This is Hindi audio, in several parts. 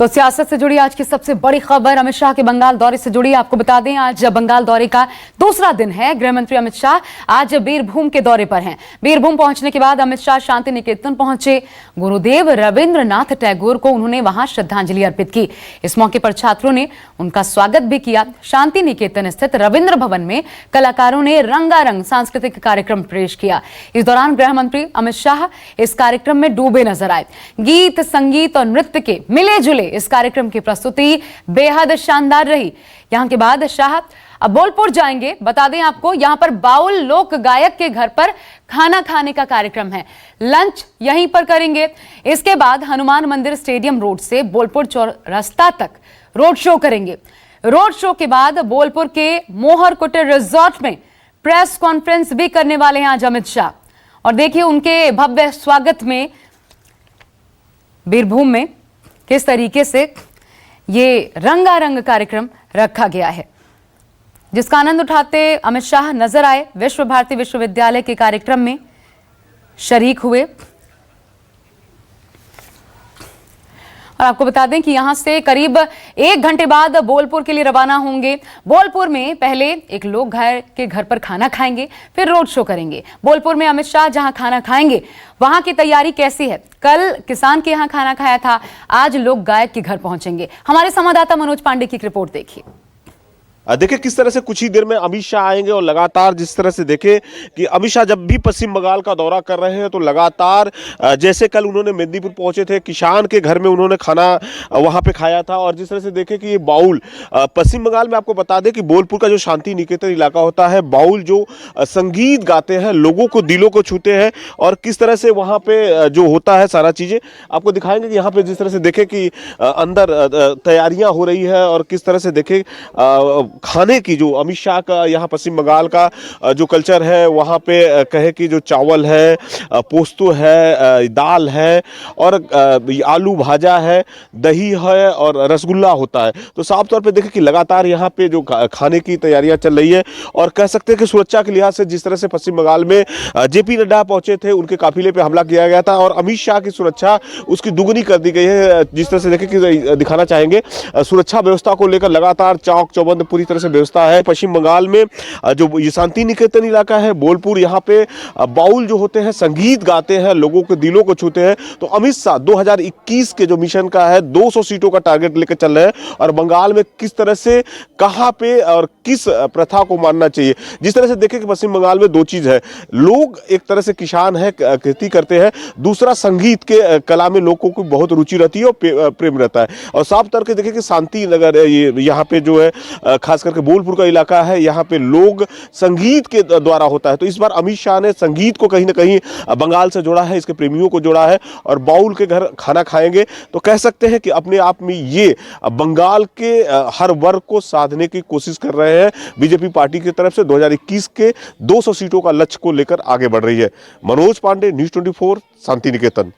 तो सियासत से जुड़ी आज की सबसे बड़ी खबर अमित शाह के बंगाल दौरे से जुड़ी। आपको बता दें आज बंगाल दौरे का दूसरा दिन है। गृह मंत्री अमित शाह आज बीरभूम के दौरे पर हैं। बीरभूम पहुंचने के बाद अमित शाह शांति निकेतन पहुंचे। गुरुदेव रविंद्रनाथ टैगोर को उन्होंने वहां श्रद्धांजलि अर्पित की। इस मौके पर छात्रों ने उनका स्वागत भी किया। शांति निकेतन स्थित रविंद्र भवन में कलाकारों ने रंगारंग सांस्कृतिक कार्यक्रम पेश किया। इस दौरान गृह मंत्री अमित शाह इस कार्यक्रम में डूबे नजर आए। गीत, संगीत और नृत्य के मिले जुले इस कार्यक्रम की प्रस्तुति बेहद शानदार रही। यहां के बाद शाह अब बोलपुर जाएंगे। बता दें आपको, यहां पर बाउल लोक गायक के घर पर खाना खाने का कार्यक्रम है। लंच यहीं पर करेंगे। इसके बाद हनुमान मंदिर स्टेडियम रोड से बोलपुर चौरास्ता तक रोड शो करेंगे। रोड शो के बाद बोलपुर के मोहर कुटीर रिजॉर्ट में प्रेस कॉन्फ्रेंस भी करने वाले हैं आज अमित शाह। और देखिए उनके भव्य स्वागत में बीरभूम में किस तरीके से ये रंगारंग कार्यक्रम रखा गया है, जिसका आनंद उठाते अमित शाह नजर आए। विश्व भारती विश्वविद्यालय के कार्यक्रम में शरीक हुए। और आपको बता दें कि यहां से करीब 1 घंटे बाद बोलपुर के लिए रवाना होंगे। बोलपुर में पहले एक लोक गायक के घर पर खाना खाएंगे, फिर रोड शो करेंगे। बोलपुर में अमित शाह जहां खाना खाएंगे वहां की तैयारी कैसी है? कल किसान के यहां खाना खाया था, आज लोक गायक के घर पहुंचेंगे। हमारे संवाददाता मनोज पांडे की रिपोर्ट देखिए। देखिए किस तरह से कुछ ही देर में अमित शाह आएंगे और लगातार जिस तरह से देखे कि अमित शाह जब भी पश्चिम बंगाल का दौरा कर रहे हैं तो लगातार जैसे कल उन्होंने मेदिनीपुर पहुंचे थे, किसान के घर में उन्होंने खाना वहां पे खाया था। और जिस तरह से देखे कि ये बाउल पश्चिम बंगाल में, आपको बता दें कि बोलपुर का जो शांति निकेतन इलाका होता है, बाउल जो संगीत गाते हैं, लोगों को दिलों को छूते हैं। और किस तरह से वहाँ पे जो होता है सारा चीजें आपको दिखाएंगे कि यहाँ पे जिस तरह से देखे कि अंदर तैयारियां हो रही है और किस तरह से देखे खाने की जो अमित शाह का यहाँ पश्चिम बंगाल का जो कल्चर है, वहाँ पे कहे कि जो चावल है, पोस्तो है, दाल है और आलू भाजा है, दही है और रसगुल्ला होता है। तो साफ तौर पे देखें कि लगातार यहाँ पे जो खाने की तैयारियां चल रही है। और कह सकते हैं कि सुरक्षा के लिहाज से जिस तरह से पश्चिम बंगाल में जेपी नड्डा पहुंचे थे, उनके काफिले पे हमला किया गया था और अमित शाह की सुरक्षा उसकी दुगनी कर दी गई है। जिस तरह से देखें कि दिखाना चाहेंगे सुरक्षा व्यवस्था को लेकर लगातार चौक चौबंद पूरी तरह से व्यवस्था है। पश्चिम बंगाल में जो ये शांति निकेतन इलाका है बोलपुर, यहाँ पे बाउल जो होते हैं संगीत गाते हैं, लोगों के दिलों को छूते हैं। तो अमित शाह 2021 के जो मिशन का है 200 सीटों का टारगेट लेकर चल रहे हैं। और बंगाल में किस तरह से, कहां पे और किस प्रथा को मानना चाहिए। जिस तरह से देखें कि पश्चिम बंगाल में 2 चीज है, लोग एक तरह से किसान है, खेती करते हैं, दूसरा संगीत के कला में लोगों को बहुत रुचि रहती है और प्रेम रहता है। और साफ तौर पर देखें कि शांति नगर यहाँ पे जो है खास करके बोलपुर का इलाका है, यहाँ पे लोग संगीत के द्वारा होता है। तो इस बार अमित शाह ने संगीत को कहीं ना कहीं बंगाल से जोड़ा है, इसके प्रेमियों को जोड़ा है और बाउल के घर खाना खाएंगे। तो कह सकते हैं कि अपने आप में ये बंगाल के हर वर्ग को साधने की कोशिश कर रहे हैं। बीजेपी पार्टी की तरफ से 2021 के 200 सीटों का लक्ष्य को लेकर आगे बढ़ रही है। मनोज पांडे, न्यूज़ 24, शांति निकेतन।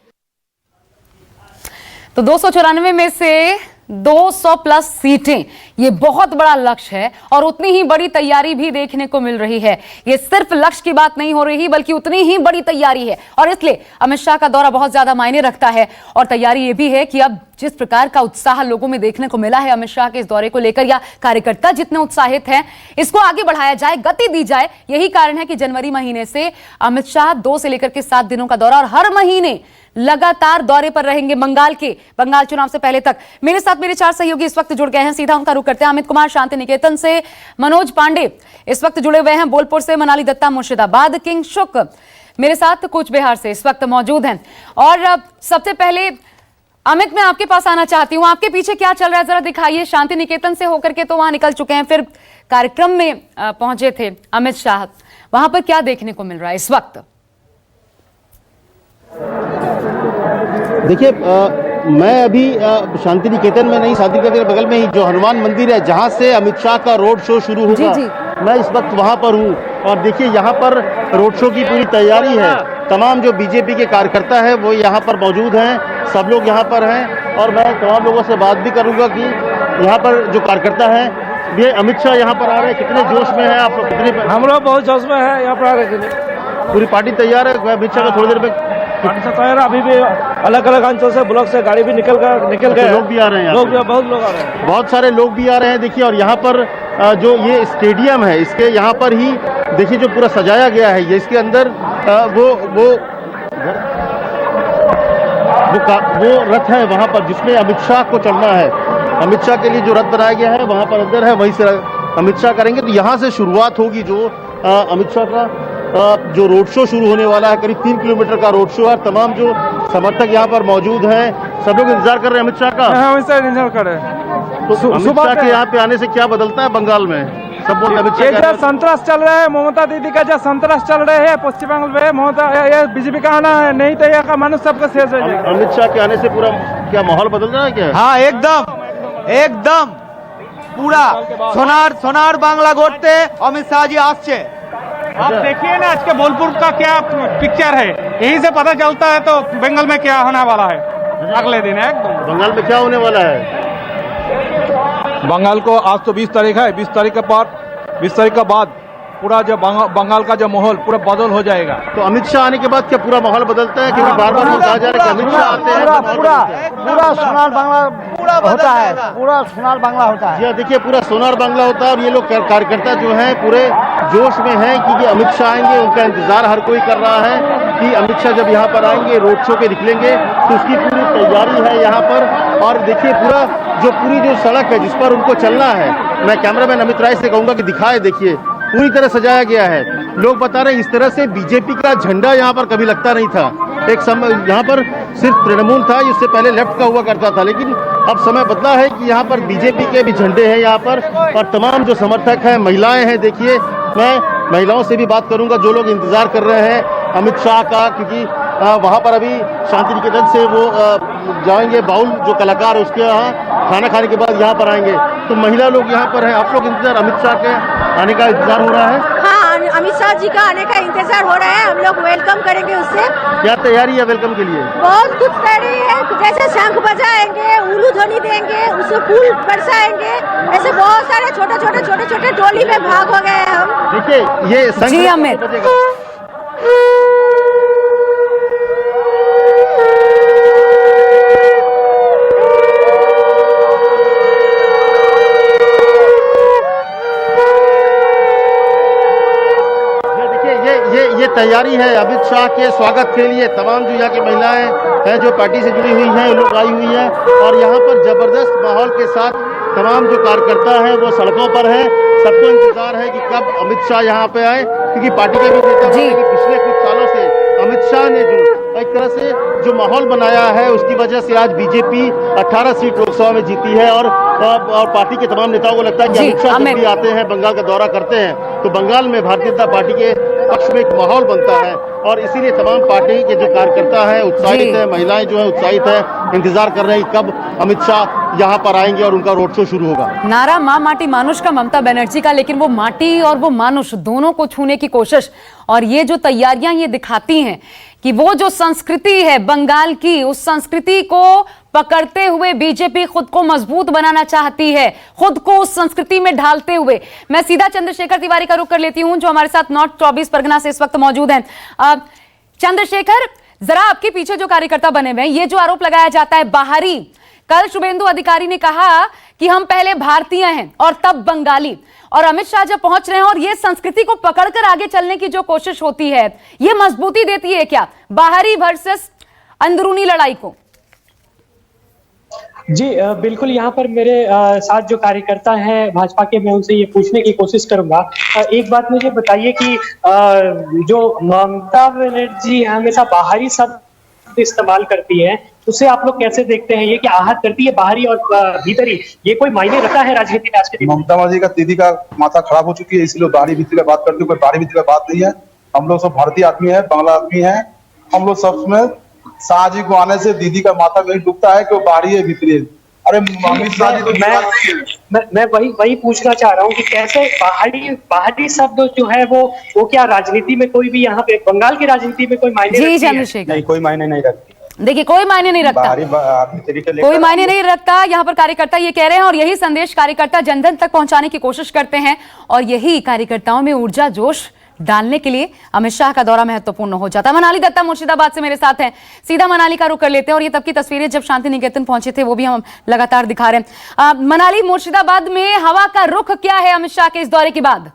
तो 294 में से 200 प्लस सीटें, ये बहुत बड़ा लक्ष्य है और उतनी ही बड़ी तैयारी भी देखने को मिल रही है। ये सिर्फ लक्ष्य की बात नहीं हो रही बल्कि उतनी ही बड़ी तैयारी है। और इसलिए अमित शाह का दौरा बहुत ज्यादा मायने रखता है। और तैयारी ये भी है कि अब जिस प्रकार का उत्साह लोगों में देखने को मिला है अमित शाह के इस दौरे को लेकर, या कार्यकर्ता जितने उत्साहित हैं, इसको आगे बढ़ाया जाए, गति दी जाए। यही कारण है कि जनवरी महीने से अमित शाह 2 से लेकर के 7 दिनों का दौरा और हर महीने लगातार दौरे पर रहेंगे बंगाल चुनाव से पहले तक। मेरे साथ मेरे 4 सहयोगी इस वक्त जुड़ गए हैं, सीधा उनका रुख करते हैं। अमित कुमार शांति निकेतन से, मनोज पांडे इस वक्त जुड़े हुए हैं बोलपुर से, मनाली दत्ता मुर्शिदाबाद, किंग शुक मेरे साथ कूच बिहार से इस वक्त मौजूद हैं। और सबसे पहले अमित, मैं आपके पास आना चाहती हूं, आपके पीछे क्या चल रहा है जरा दिखाइए। शांति निकेतन से होकर के तो वहां निकल चुके हैं, फिर कार्यक्रम में पहुंचे थे अमित शाह, वहां पर क्या देखने को मिल रहा है इस वक्त? देखिए, मैं अभी शांति निकेतन में नहीं, शांति निकेतन के बगल में ही जो हनुमान मंदिर है जहां से अमित शाह का रोड शो शुरू होगा, मैं इस वक्त वहां पर हूं। और देखिए यहाँ पर रोड शो की पूरी तैयारी है। तमाम जो बीजेपी के कार्यकर्ता है वो यहाँ पर मौजूद हैं, सब लोग यहाँ पर हैं। और मैं तमाम लोगों से बात भी करूँगा कि यहाँ पर जो कार्यकर्ता है, ये अमित शाह यहाँ पर आ रहे हैं, कितने जोश में है आप लोग? हम लोग बहुत जोश में है, यहाँ पर आ रहे हैं। पूरी पार्टी तैयार है, अमित शाह का थोड़ी देर में पार्टी से तैयार अभी भी अलग अलग अंचल से ब्लॉक से गाड़ी भी निकल गए, लोग भी आ रहे हैं, लोग बहुत लोग आ रहे हैं, बहुत सारे लोग भी आ रहे हैं। देखिए, और यहाँ पर जो ये स्टेडियम है, इसके यहाँ पर ही देखिए जो पूरा सजाया गया है, ये इसके अंदर वो रथ है वहाँ पर, जिसमें अमित शाह को चलना है। अमित शाह के लिए जो रथ बनाया गया है वहाँ पर अंदर है, वहीं से अमित शाह करेंगे। तो यहाँ से शुरुआत होगी जो अमित शाह का जो रोड शो शुरू होने वाला है। करीब 3 किलोमीटर का रोड शो है। तमाम जो समर्थक यहाँ पर मौजूद हैं, सब लोग इंतजार कर रहे हैं अमित शाह का। इंतजार कर रहे हैं। तो अमित शाह के यहाँ पे आने से क्या बदलता है बंगाल में? सब बोलते अमित शाह संतरास चल रहे हैं, ममता दीदी का जो संतरास चल रहे हैं पश्चिम बंगाल में, ममता ये बीजेपी का आना है, नहीं तो यहाँ का मनुष्य सबका शेष हो जाएगा। अमित शाह के आने से पूरा क्या माहौल बदल रहा है क्या? हाँ, एकदम पूरा सोनार बांग्ला गढ़ते अमित शाह जी आसছে। आप देखिए ना आज के बोलपुर का क्या पिक्चर है, यही से पता चलता है तो बंगाल में क्या होने वाला है अगले दिन। एकदम बंगाल में क्या होने वाला है? बंगाल को आज तो 20 तारीख है, 20 तारीख के बाद पूरा जो बंगाल का जो माहौल पूरा बदल हो जाएगा। तो अमित शाह आने के बाद क्या पूरा माहौल बदलता है? क्योंकि बार बार कहा जा रहा है कि अमित शाह आते हैं पूरा सोनार बांग्ला होता है, पूरा सोनार बांग्ला होता है। जी देखिए, पूरा सोनार बांग्ला होता है। और ये लोग कार्यकर्ता जो हैं पूरे जोश में हैं कि अमित शाह आएंगे। उनका इंतजार हर कोई कर रहा है कि अमित शाह जब यहाँ पर आएंगे, रोड शो पे निकलेंगे, तो उसकी पूरी तैयारी है यहाँ पर। और देखिए पूरी जो सड़क है जिस पर उनको चलना है, मैं कैमरामैन अमित राय से कहूँगा कि दिखाए। देखिए पूरी तरह सजाया गया है। लोग बता रहे हैं इस तरह से बीजेपी का झंडा यहाँ पर कभी लगता नहीं था। एक समय यहाँ पर सिर्फ तृणमूल था, इससे पहले लेफ्ट का हुआ करता था, लेकिन अब समय बदला है कि यहाँ पर बीजेपी के भी झंडे हैं यहाँ पर। और तमाम जो समर्थक हैं, महिलाएं हैं। देखिए, मैं महिलाओं से भी बात करूंगा जो लोग इंतजार कर रहे हैं अमित शाह का, क्योंकि वहाँ पर अभी शांति निकेतन से वो जाएंगे। बाउल जो कलाकार उसके यहाँ खाना खाने के बाद यहाँ पर आएंगे। तो महिला लोग यहाँ पर हैं। आप लोग इंतजार, अमित शाह के आने का इंतजार हो रहा है? हाँ, अमित शाह जी का आने का इंतजार हो रहा है। हम लोग वेलकम करेंगे उससे। क्या तैयारी है वेलकम के लिए? बहुत कुछ तैयारी है, जैसे शंख बजाएंगे, उल्लू ध्वनि देंगे, उससे फूल बरसाएंगे, ऐसे बहुत सारे छोटे टोली में भाग हो गए हैं हम। देखिए ये जी अमित, ये तैयारी है अमित शाह के स्वागत के लिए। तमाम जो यहाँ की महिलाएं हैं जो पार्टी से जुड़ी हुई हैं, लोग आई हुई हैं। और यहाँ पर जबरदस्त माहौल के साथ तमाम जो कार्यकर्ता हैं वो सड़कों पर हैं। सबको इंतजार है कि कब अमित शाह यहाँ पे आए, क्योंकि पार्टी के भी नेता कि पिछले कुछ सालों से अमित शाह ने जो एक तरह से जो माहौल बनाया है, उसकी वजह से आज बीजेपी 18 सीट लोकसभा में जीती है। और पार्टी के तमाम नेताओं को लगता है कि अमित शाह जब भी आते हैं, बंगाल का दौरा करते हैं, तो बंगाल में भारतीय जनता पार्टी के पक्ष में एक माहौल बनता है। और इसीलिए तमाम पार्टी के जो कार्यकर्ता हैं उत्साहित है, महिलाएं जो है उत्साहित है, इंतजार कर रहे हैं कब अमित शाह यहाँ पर आएंगे और उनका रोड शो शुरू होगा। नारा माँ माटी मानुष का, ममता बनर्जी का, लेकिन वो माटी और वो मानुष दोनों को छूने की कोशिश। और ये जो तैयारियां ये दिखाती हैं कि वो जो संस्कृति है बंगाल की, उस संस्कृति को पकड़ते हुए बीजेपी खुद को मजबूत बनाना चाहती है, खुद को उस संस्कृति में ढालते हुए। मैं सीधा चंद्रशेखर तिवारी का रुख कर लेती हूं जो हमारे साथ नॉर्थ 24 परगना से इस वक्त मौजूद हैं। चंद्रशेखर, जरा आपके पीछे जो कार्यकर्ता बने हुए हैं, ये जो आरोप लगाया जाता है बाहरी, कल शुभेंदु अधिकारी ने कहा कि हम पहले भारतीय हैं और तब बंगाली, और अमित शाह जब पहुंच रहे हैं और ये संस्कृति को पकड़कर आगे चलने की जो कोशिश होती है, ये मजबूती देती है क्या बाहरी वर्सेस अंदरूनी लड़ाई को? जी बिल्कुल, यहाँ पर मेरे साथ जो कार्यकर्ता हैं भाजपा के, मैं उनसे ये पूछने की कोशिश करूंगा। एक बात मुझे बताइए कि जो ममता बनर्जी हमेशा बाहरी शब्द इस्तेमाल करती है, उसे आप लोग कैसे देखते हैं? ये क्या आहत करती है बाहरी और भीतरी? ये कोई मायने रखता है राजनीति में आज के दिन? ममता बनर्जी का दीदी का माथा खराब हो चुकी है, इसलिए बाहरी भीतरी का बात करते हुए, बाहरी भीतरी का बात नहीं है। हम लोग सब भारतीय आदमी है, बांग्ला आदमी है। हम लोग सब में शाह जी को आने से दीदी का माथा नहीं डूबता है कि वो बाहरी है भीतरी है। अरे अमित शाह जी तो मैं वही पूछना चाह रहा हूँ कि कैसे बाहरी शब्द जो है वो क्या राजनीति में कोई भी, यहाँ पे बंगाल की राजनीति में कोई मायने रखती है? नहीं, कोई मायने नहीं रखती। देखिए, कोई मायने नहीं रखता, कोई मायने नहीं रखता। यहाँ पर कार्यकर्ता ये कह रहे हैं और यही संदेश कार्यकर्ता जन जन तक पहुंचाने की कोशिश करते हैं। और यही कार्यकर्ताओं में ऊर्जा जोश डालने के लिए अमित शाह का दौरा महत्वपूर्ण हो जाता है। मनाली दत्ता मुर्शिदाबाद से मेरे साथ हैं, सीधा मनाली का रुख कर लेते हैं और ये तब की तस्वीरें जब शांति निकेतन पहुंचे थे वो भी हम लगातार दिखा रहे हैं। मनाली मुर्शिदाबाद में हवा का रुख क्या है अमित शाह के इस दौरे के बाद?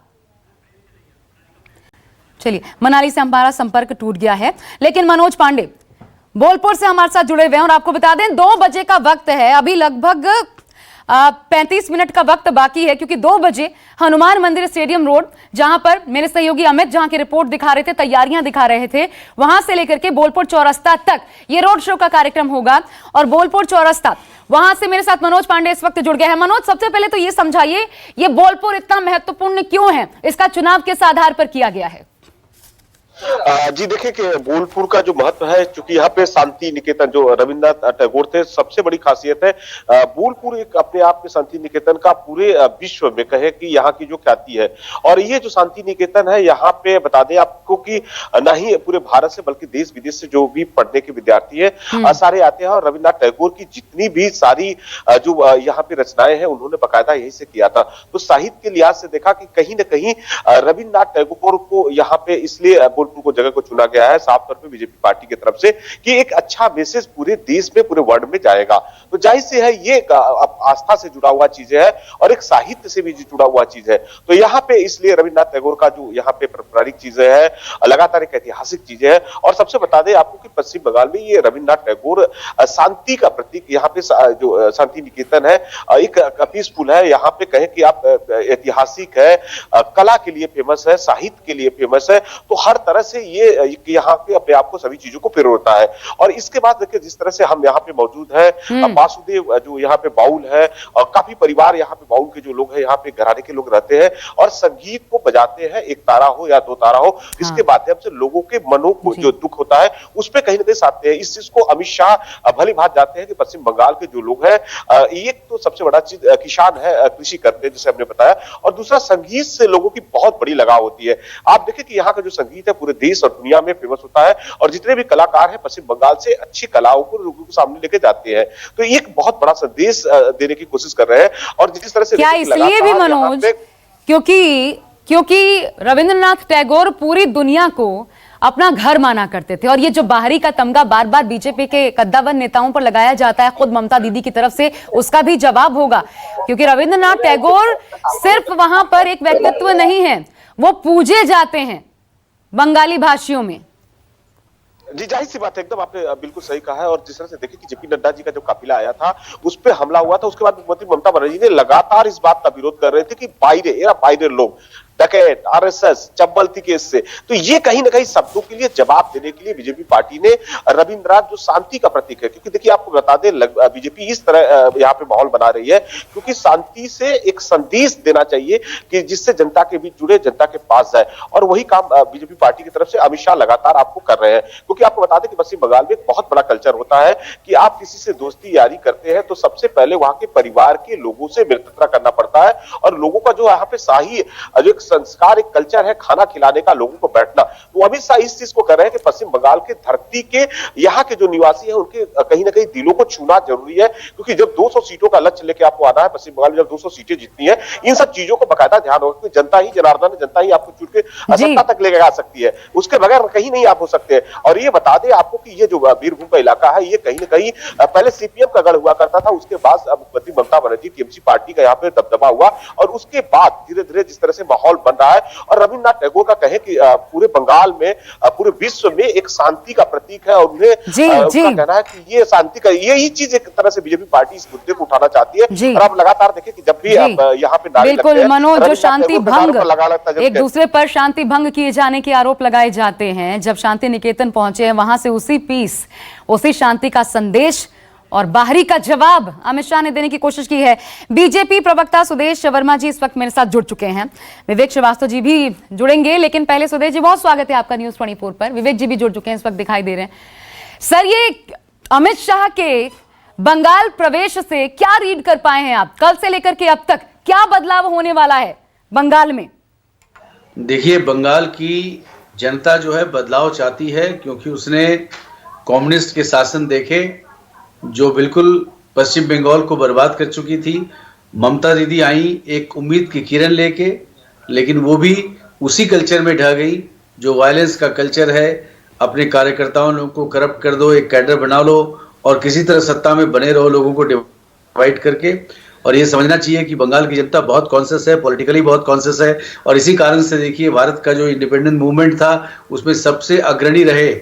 चलिए, मनाली से हमारा संपर्क टूट गया है, लेकिन मनोज पांडे बोलपुर से हमारे साथ जुड़े हुए हैं और आपको बता दें 2 बजे का वक्त है, अभी लगभग 35 मिनट का वक्त बाकी है, क्योंकि 2 बजे हनुमान मंदिर स्टेडियम रोड, जहां पर मेरे सहयोगी अमित जहां की रिपोर्ट दिखा रहे थे, तैयारियां दिखा रहे थे, वहां से लेकर के बोलपुर चौरस्ता तक ये रोड शो का कार्यक्रम होगा। और बोलपुर चौरस्ता, वहां से मेरे साथ मनोज पांडे इस वक्त जुड़ गए हैं। मनोज, सबसे पहले तो ये समझाइए, ये बोलपुर इतना महत्वपूर्ण क्यों है, इसका चुनाव किस आधार पर किया गया है? जी देखिए कि बोलपुर का जो महत्व है, चूंकि यहाँ पे शांति निकेतन जो रविन्द्रनाथ टैगोर थे, सबसे बड़ी खासियत है बोलपुर एक अपने आप में शांति निकेतन का पूरे विश्व में कहे कि यहाँ की जो ख्याति है। और ये जो शांति निकेतन है, यहाँ पे बता दें आपको कि न ही पूरे भारत से बल्कि देश विदेश से जो भी पढ़ने के विद्यार्थी है सारे आते हैं। और रविन्द्रनाथ टैगोर की जितनी भी सारी जो यहाँ पे रचनाएं हैं उन्होंने बाकायदा यही से किया था। तो साहित्य के लिहाज से देखा कि कहीं ना कहीं रविन्द्रनाथ टैगोर को यहाँ पे इसलिए को जगह को चुना गया है साफ तौर पे बीजेपी पार्टी की तरफ से कि एक अच्छा मैसेज पूरे देश में, पूरे वर्ल्ड में जाएगा। तो जाहिर से है ये आस्था से जुड़ा हुआ चीज है और एक साहित्य से भी जुड़ा हुआ चीज है। तो यहाँ पे इसलिए रविन्द्रनाथ टैगोर का जो यहाँ पे पारंपरिक चीजें है, लगातार एक ऐतिहासिक चीजें है। और सबसे बता दें आपको कि पश्चिम बंगाल में ये रविन्द्रनाथ टैगोर शांति का प्रतीक, यहाँ पे जो शांति निकेतन है एक पीसफुल है, यहाँ पे कहें कि आप ऐतिहासिक है, कला के लिए फेमस है, साहित्य के लिए फेमस है। तो हर तरह से ये यहाँ पे अपने आप को सभी चीजों को पिरोता है। और इसके बाद देखिए जिस तरह से हम यहाँ पे मौजूद है, वासुदेव जो यहाँ पे बाउल है, और काफी परिवार यहाँ पे बाउल के जो लोग हैं, यहाँ पे घराने के लोग रहते हैं और संगीत को बजाते हैं, 1 तारा हो या 2 तारा हो, इसके माध्यम से लोगों के मनों को जो दुख होता है उस पर कहीं ना कहीं साधते हैं। इस चीज को अमित शाह भली भांति जानते हैं कि पश्चिम बंगाल के जो लोग हैं, एक तो सबसे बड़ा चीज किसान है, कृषि करते हैं जैसे हमने बताया, और दूसरा संगीत से लोगों की बहुत बड़ी लगाव होती है। आप देखें कि यहाँ का जो संगीत है पूरे देश और दुनिया में फेमस होता है और जितने भी कलाकार हैं पश्चिम बंगाल से अच्छी कलाओं को लोगों के सामने लेके जाते हैं। तो एक बहुत बड़ा संदेश देने की कोशिश कर रहे हैं। और जिस तरह से क्या इसलिए भी मनोज, क्योंकि रविन्द्रनाथ टैगोर पूरी दुनिया को अपना घर माना करते थे, और ये जो बाहरी का तमगा बार बार बीजेपी के कद्दावर नेताओं पर लगाया जाता है, खुद ममता दीदी की तरफ से, उसका भी जवाब होगा। क्योंकि रविन्द्रनाथ टैगोर सिर्फ वहां पर एक व्यक्तित्व नहीं है, वो पूजे जाते हैं बंगाली भाषियों में। जी जाहिर सी बात है, एकदम आपने बिल्कुल सही कहा है। और जिस तरह से देखिए कि जेपी नड्डा जी का जो काफिला आया था उस पर हमला हुआ था, उसके बाद मुख्यमंत्री ममता बनर्जी ने लगातार इस बात का विरोध कर रहे थे कि बाहरे लोग डकैत, आरएसएस, चब्बलती केस से। तो ये कहीं ना कहीं शब्दों के लिए जवाब देने के लिए बीजेपी पार्टी ने रविन्द्रनाथ जो शांति का प्रतीक है, क्योंकि देखिए आपको बता दें बीजेपी इस तरह यहाँ पे माहौल बना रही है क्योंकि शांति से एक संदेश देना चाहिए कि जिससे जनता के बीच जुड़े, जनता के पास जाए। और वही काम बीजेपी पार्टी की तरफ से अमित शाह लगातार आपको कर रहे हैं। क्योंकि आपको बता दें कि पश्चिम बंगाल में एक बहुत बड़ा कल्चर होता है कि आप किसी से दोस्ती यारी करते हैं तो सबसे पहले वहां के परिवार के लोगों से मित्रता करना पड़ता है। और लोगों का जो यहाँ पे शाही जो संस्कार, एक कल्चर है खाना खिलाने का, लोगों को बैठना, तो अमित शाह इस चीज को कर रहे हैं कि पश्चिम बंगाल के धरती के यहाँ के जो निवासी हैं उनके कहीं ना कहीं दिलों को छूना जरूरी है। क्योंकि जब 200 सीटों का लक्ष्य लेके आपको आना है, पश्चिम बंगाल में जब 200 सीटें जीतनी है, इन सब चीजों को बकायदा ध्यान होगा कि जनता ही जनार्दन, जनता ही आपको चुन के सत्ता तक लेके आ सकती है, उसके बगैर कहीं नहीं आप हो सकते। और ये बता दें आपको कि ये जो बीरभूम का इलाका है, ये कहीं ना कहीं पहले सीपीएम का गढ़ हुआ करता था, उसके बाद मुख्यमंत्री ममता बनर्जी टीएमसी पार्टी का यहाँ पे दबदबा हुआ और उसके बाद धीरे धीरे जिस तरह से माहौल बन रहा है। और रविन्द्रनाथ टैगोर का कहे कि पूरे बंगाल में, पूरे विश्व में एक शांति का प्रतीक है और उन्हें उनका कहना है कि ये शांति का यही चीज एक तरह से बीजेपी पार्टी इस मुद्दे को उठाना चाहती है। और आप लगातार देखें कि जब भी यहाँ पे नारे लगते हैं, बिल्कुल मनोज, जो शांति भंग, एक दूसरे पर शांति भंग किए जाने के आरोप लगाए जाते हैं, जब शांति निकेतन पहुंचे हैं वहां से उसी पीस, उसी शांति का संदेश और बाहरी का जवाब अमित शाह ने देने की कोशिश की है। बीजेपी प्रवक्ता सुदेश वर्मा जी इस वक्त मेरे साथ जुड़ चुके हैं, विवेक श्रीवास्तव जी भी जुड़ेंगे, लेकिन पहले सुदेश जी बहुत स्वागत है आपका न्यूज़ 24 पर। विवेक जी भी जुड़ चुके हैं, इस वक्त दिखाई दे रहे हैं। सर, ये अमित शाह के बंगाल प्रवेश से क्या रीड कर पाए हैं आप? कल से लेकर के अब तक क्या बदलाव होने वाला है बंगाल में? देखिए, बंगाल की जनता जो है बदलाव चाहती है, क्योंकि उसने कम्युनिस्ट के शासन देखे जो बिल्कुल पश्चिम बंगाल को बर्बाद कर चुकी थी। ममता दीदी आई एक उम्मीद की किरण लेके, लेकिन वो भी उसी कल्चर में ढह गई जो वायलेंस का कल्चर है। अपने कार्यकर्ताओं लोगों को करप्ट कर दो, एक कैडर बना लो और किसी तरह सत्ता में बने रहो, लोगों को डिवाइड करके। और ये समझना चाहिए कि बंगाल की जनता बहुत कॉन्शियस है, पॉलिटिकली बहुत कॉन्शियस है। और इसी कारण से देखिए भारत का जो इंडिपेंडेंट मूवमेंट था उसमें सबसे अग्रणी रहे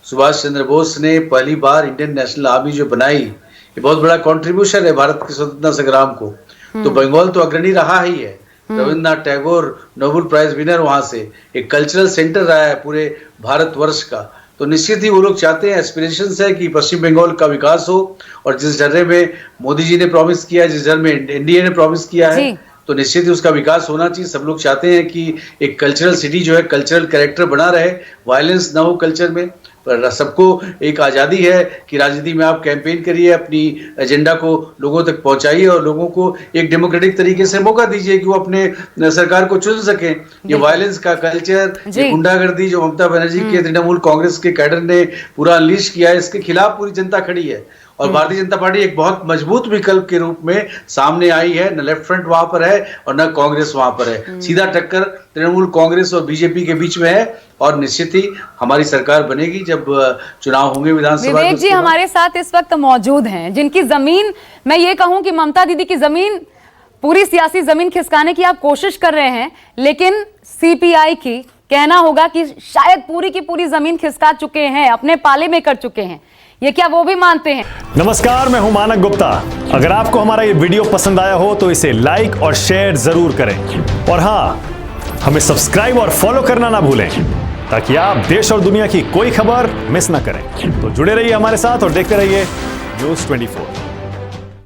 सुभाष चंद्र बोस ने। पहली बार इंडियन नेशनल आर्मी जो बनाई, ये बहुत बड़ा कंट्रीब्यूशन है भारत के स्वतंत्रता संग्राम को। तो बंगाल तो अग्रणी रहा ही है। Rabindranath Tagore Nobel prize winner वहां से, एक कल्चरल सेंटर रहा है पूरे भारतवर्ष का। तो निश्चित ही वो लोग चाहते हैं, एस्पिरेशंस है कि पश्चिम बंगाल का विकास हो। और जिस जर्रे में मोदी जी ने प्रॉमिस किया है, जिस जर्रे में एनडीए ने प्रॉमिस किया है, तो निश्चित ही उसका विकास होना चाहिए। सब लोग चाहते हैं कि एक कल्चरल सिटी जो है, कल्चरल कैरेक्टर बना रहे, वायलेंस ना हो कल्चर में। पर सबको एक आज़ादी है कि राजनीति में आप कैंपेन करिए, अपनी एजेंडा को लोगों तक पहुंचाइए और लोगों को एक डेमोक्रेटिक तरीके से मौका दीजिए कि वो अपने सरकार को चुन सकें। ये वायलेंस का कल्चर, ये गुंडागर्दी जो ममता बनर्जी के तृणमूल कांग्रेस के कैडर ने पूरा अनलीश किया है, इसके खिलाफ पूरी जनता खड़ी है। और भारतीय जनता पार्टी एक बहुत मजबूत विकल्प के रूप में सामने आई है। न लेफ्ट फ्रंट वहां पर है और न कांग्रेस वहां पर है। सीधा टक्कर तृणमूल कांग्रेस और बीजेपी के बीच में है। और निश्चित ही हमारी सरकार बनेगी जब चुनाव होंगे विधानसभा। विवेक जी हमारे साथ इस वक्त मौजूद हैं, जिनकी जमीन, मैं ये कहूं कि ममता दीदी की जमीन, पूरी सियासी जमीन खिसकाने की आप कोशिश कर रहे हैं, लेकिन सीपीआई की कहना होगा कि शायद पूरी की पूरी जमीन खिसका चुके हैं, अपने पाले में कर चुके हैं। ये क्या वो भी मानते हैं? नमस्कार, मैं हूं मानक गुप्ता। अगर आपको हमारा ये वीडियो पसंद आया हो तो इसे लाइक और शेयर जरूर करें। और हाँ, हमें सब्सक्राइब और फॉलो करना ना भूलें ताकि आप देश और दुनिया की कोई खबर मिस ना करें। तो जुड़े रहिए हमारे साथ और देखते रहिए न्यूज़ 24।